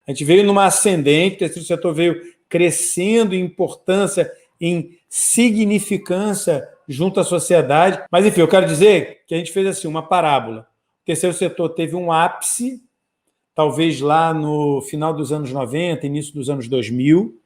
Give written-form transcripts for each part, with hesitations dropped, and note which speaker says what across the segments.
Speaker 1: A gente veio numa ascendente, o terceiro setor veio crescendo em importância, em significância junto à sociedade. Mas, enfim, eu quero dizer que a gente fez assim uma parábola. O terceiro setor teve um ápice, talvez lá no final dos anos 90, início dos anos 2000,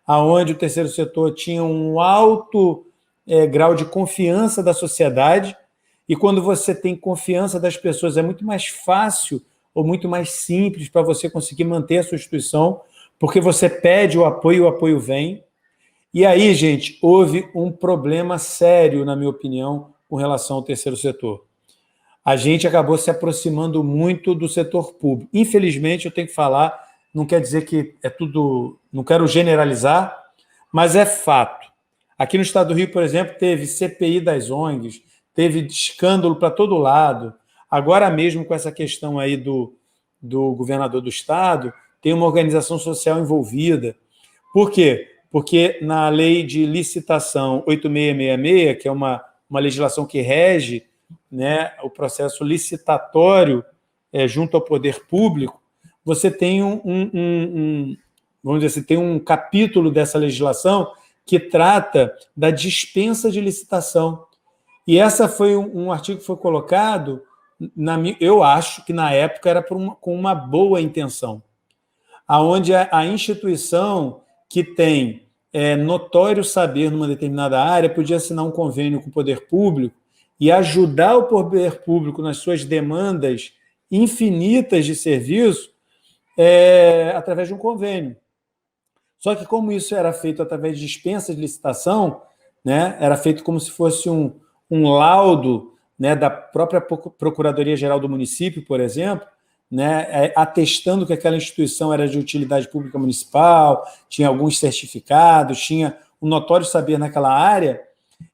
Speaker 1: aonde o terceiro setor tinha um alto grau de confiança da sociedade, e quando você tem confiança das pessoas, é muito mais fácil ou muito mais simples para você conseguir manter a sua instituição, porque você pede o apoio vem. E aí, gente, houve um problema sério, na minha opinião, com relação ao terceiro setor. A gente acabou se aproximando muito do setor público. Infelizmente, eu tenho que falar, não quer dizer que é tudo, não quero generalizar, mas é fato. Aqui no estado do Rio, por exemplo, teve CPI das ONGs, teve escândalo para todo lado. Agora mesmo, com essa questão aí do governador do estado, tem uma organização social envolvida. Por quê? Porque na lei de licitação 8666, que é uma legislação que rege, né, o processo licitatório junto ao poder público, você tem vamos dizer assim, tem um capítulo dessa legislação que trata da dispensa de licitação. E essa foi um artigo que foi colocado, eu acho que na época era com uma boa intenção, aonde a instituição que tem notório saber numa determinada área podia assinar um convênio com o poder público e ajudar o poder público nas suas demandas infinitas de serviço através de um convênio. Só que como isso era feito através de dispensa de licitação, né, era feito como se fosse um laudo, né, da própria Procuradoria-Geral do município, por exemplo, né, atestando que aquela instituição era de utilidade pública municipal, tinha alguns certificados, tinha um notório saber naquela área,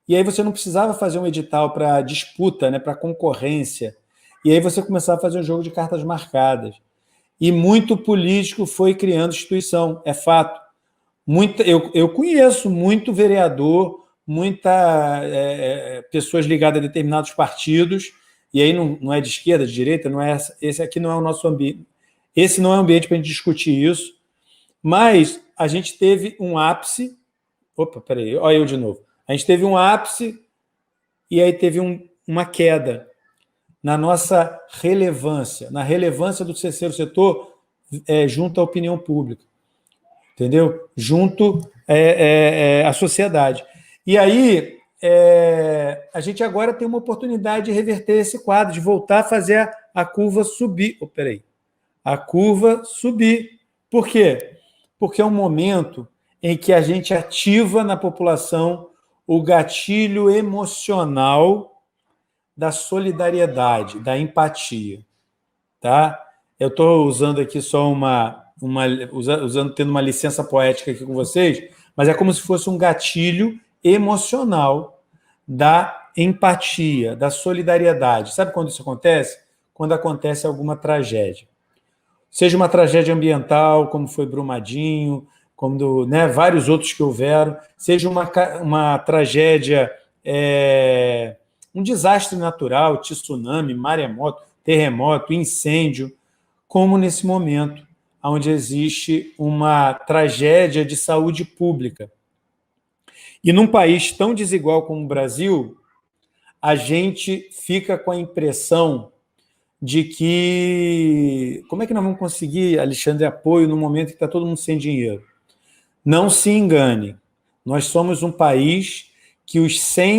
Speaker 1: e aí você não precisava fazer um edital para disputa, né, para concorrência, e aí você começava a fazer um jogo de cartas marcadas. E muito político foi criando instituição, é fato. Eu conheço muito vereador, pessoas ligadas a determinados partidos, e aí não é de esquerda, de direita, não é esse aqui não é o nosso ambiente. Esse não é o ambiente para a gente discutir isso, mas a gente teve um ápice. Opa, peraí, olha eu de novo. A gente teve um ápice e aí teve uma queda na nossa relevância, na relevância do terceiro setor junto à opinião pública, entendeu? Junto à sociedade. E aí a gente agora tem uma oportunidade de reverter esse quadro, de voltar a fazer a curva subir. Oh, peraí. A curva subir. Por quê? Porque é um momento em que a gente ativa na população o gatilho emocional da solidariedade, da empatia. Tá? Eu estou usando aqui só tendo uma licença poética aqui com vocês, mas é como se fosse um gatilho emocional da empatia, da solidariedade. Sabe quando isso acontece? Quando acontece alguma tragédia. Seja uma tragédia ambiental, como foi Brumadinho, como vários outros que houveram, seja uma tragédia, um desastre natural, tsunami, maremoto, terremoto, incêndio, como nesse momento, onde existe uma tragédia de saúde pública. E num país tão desigual como o Brasil, a gente fica com a impressão de que... Como é que nós vamos conseguir, Alexandre, apoio no momento que está todo mundo sem dinheiro? Não se engane, nós somos um país que os 5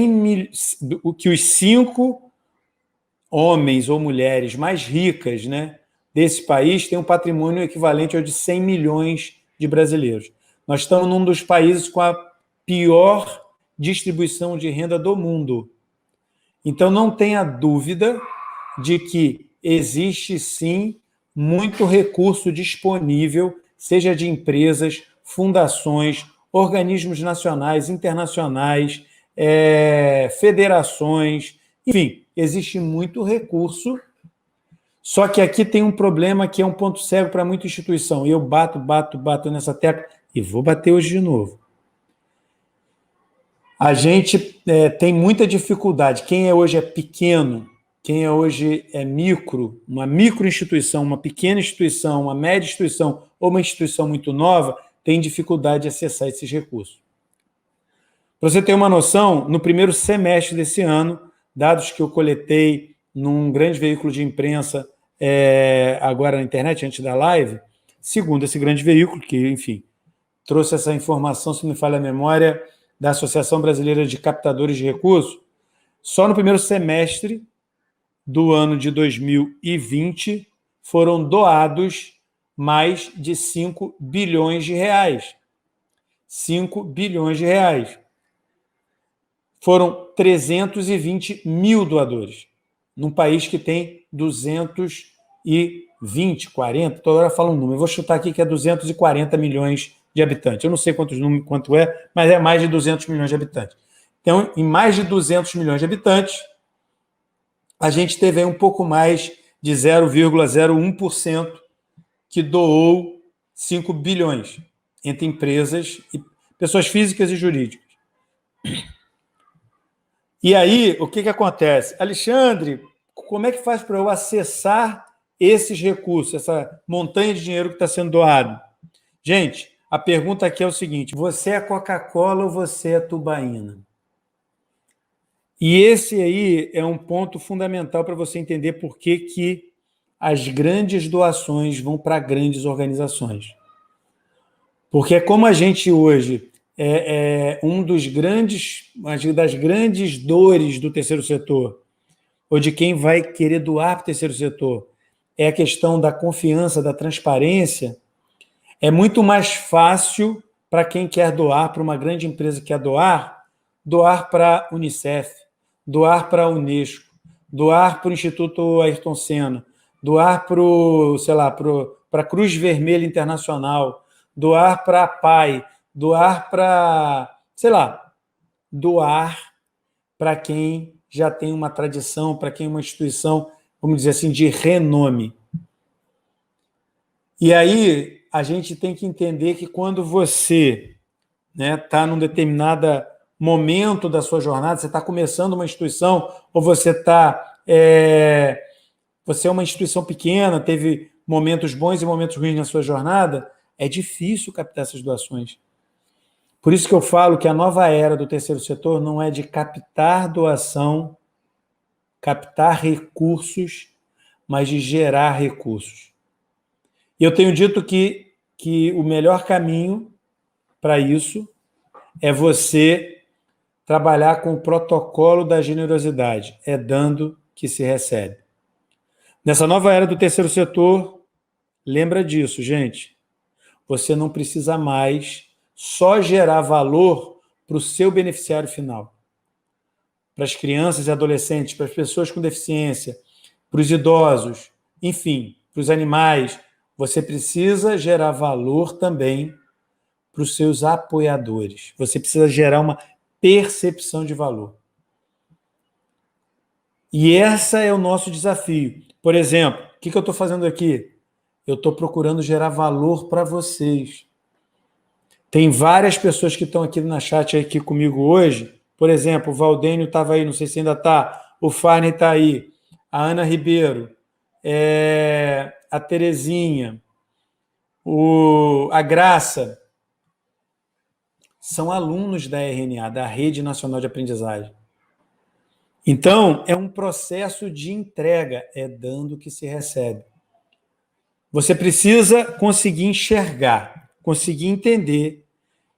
Speaker 1: homens ou mulheres mais ricas, né, desse país têm um patrimônio equivalente ao de 100 milhões de brasileiros. Nós estamos num dos países com a pior distribuição de renda do mundo. Então, não tenha dúvida de que existe, sim, muito recurso disponível, seja de empresas, fundações, organismos nacionais, internacionais, federações, enfim, existe muito recurso, só que aqui tem um problema que é um ponto cego para muita instituição, e eu bato nessa tecla, e vou bater hoje de novo. A gente tem muita dificuldade, quem hoje é pequeno, quem hoje é uma microinstituição, uma pequena instituição, uma média instituição, ou uma instituição muito nova tem dificuldade de acessar esses recursos. Para você ter uma noção, no primeiro semestre desse ano, dados que eu coletei num grande veículo de imprensa agora na internet, antes da live, segundo esse grande veículo, que, enfim, trouxe essa informação, se não me falha a memória, da Associação Brasileira de Captadores de Recursos, só no primeiro semestre do ano de 2020 foram doados mais de 5 bilhões de reais. 5 bilhões de reais. Foram 320 mil doadores, num país que tem 220, 40, toda hora fala um número. Eu vou chutar aqui que é 240 milhões de habitantes. Eu não sei quanto é, mas é mais de 200 milhões de habitantes. Então, em mais de 200 milhões de habitantes, a gente teve aí um pouco mais de 0,01% que doou 5 bilhões entre empresas e pessoas físicas e jurídicas. E aí, o que acontece? Alexandre, como é que faz para eu acessar esses recursos, essa montanha de dinheiro que está sendo doado? Gente, a pergunta aqui é o seguinte: você é Coca-Cola ou você é tubaína? E esse aí é um ponto fundamental para você entender por que as grandes doações vão para grandes organizações. Porque como a gente hoje das grandes dores do terceiro setor, ou de quem vai querer doar para o terceiro setor, é a questão da confiança, da transparência, é muito mais fácil para quem quer doar, para uma grande empresa que quer doar para a Unicef, doar para a Unesco, doar para o Instituto Ayrton Senna, doar para a Cruz Vermelha Internacional, doar para a PAI, doar para, doar para quem já tem uma tradição, para quem é uma instituição, vamos dizer assim, de renome. E aí a gente tem que entender que quando você está num determinado momento da sua jornada, você está começando uma instituição, ou você você é uma instituição pequena, teve momentos bons e momentos ruins na sua jornada, é difícil captar essas doações. Por isso que eu falo que a nova era do terceiro setor não é de captar doação, captar recursos, mas de gerar recursos. E eu tenho dito que o melhor caminho para isso é você trabalhar com o protocolo da generosidade. É dando que se recebe. Nessa nova era do terceiro setor, lembra disso, gente. Você não precisa mais só gerar valor para o seu beneficiário final. Para as crianças e adolescentes, para as pessoas com deficiência, para os idosos, enfim, para os animais. Você precisa gerar valor também para os seus apoiadores. Você precisa gerar uma percepção de valor. E esse é o nosso desafio. Por exemplo, o que eu estou fazendo aqui? Eu estou procurando gerar valor para vocês. Tem várias pessoas que estão aqui na chat aqui comigo hoje. Por exemplo, o Valdênio estava aí, não sei se ainda está. O Farney está aí. A Ana Ribeiro. A Terezinha. A Graça. São alunos da RNA, da Rede Nacional de Aprendizagem. Então, é um processo de entrega. É dando que se recebe. Você precisa conseguir enxergar, conseguir entender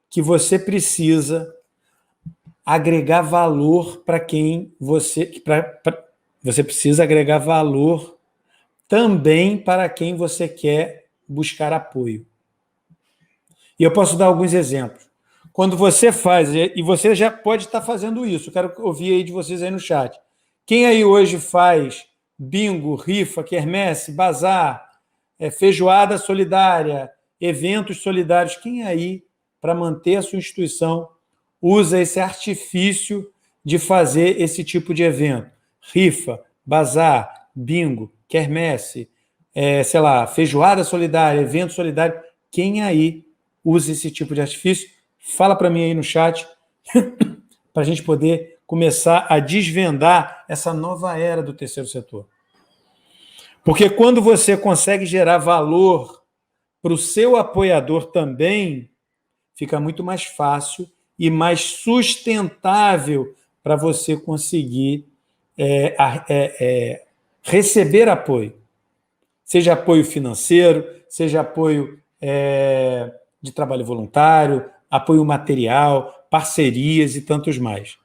Speaker 1: que você precisa agregar valor para quem você... Você precisa agregar valor também para quem você quer buscar apoio. E eu posso dar alguns exemplos. Quando você faz, e você já pode estar fazendo isso, eu quero ouvir aí de vocês aí no chat. Quem aí hoje faz bingo, rifa, quermesse, bazar, feijoada solidária, eventos solidários, quem aí, para manter a sua instituição, usa esse artifício de fazer esse tipo de evento? Rifa, bazar, bingo, quermesse, feijoada solidária, evento solidário. Quem aí usa esse tipo de artifício? Fala para mim aí no chat, para a gente poder começar a desvendar essa nova era do terceiro setor. Porque quando você consegue gerar valor para o seu apoiador também, fica muito mais fácil e mais sustentável para você conseguir receber apoio. Seja apoio financeiro, seja apoio de trabalho voluntário, apoio material, parcerias e tantos mais.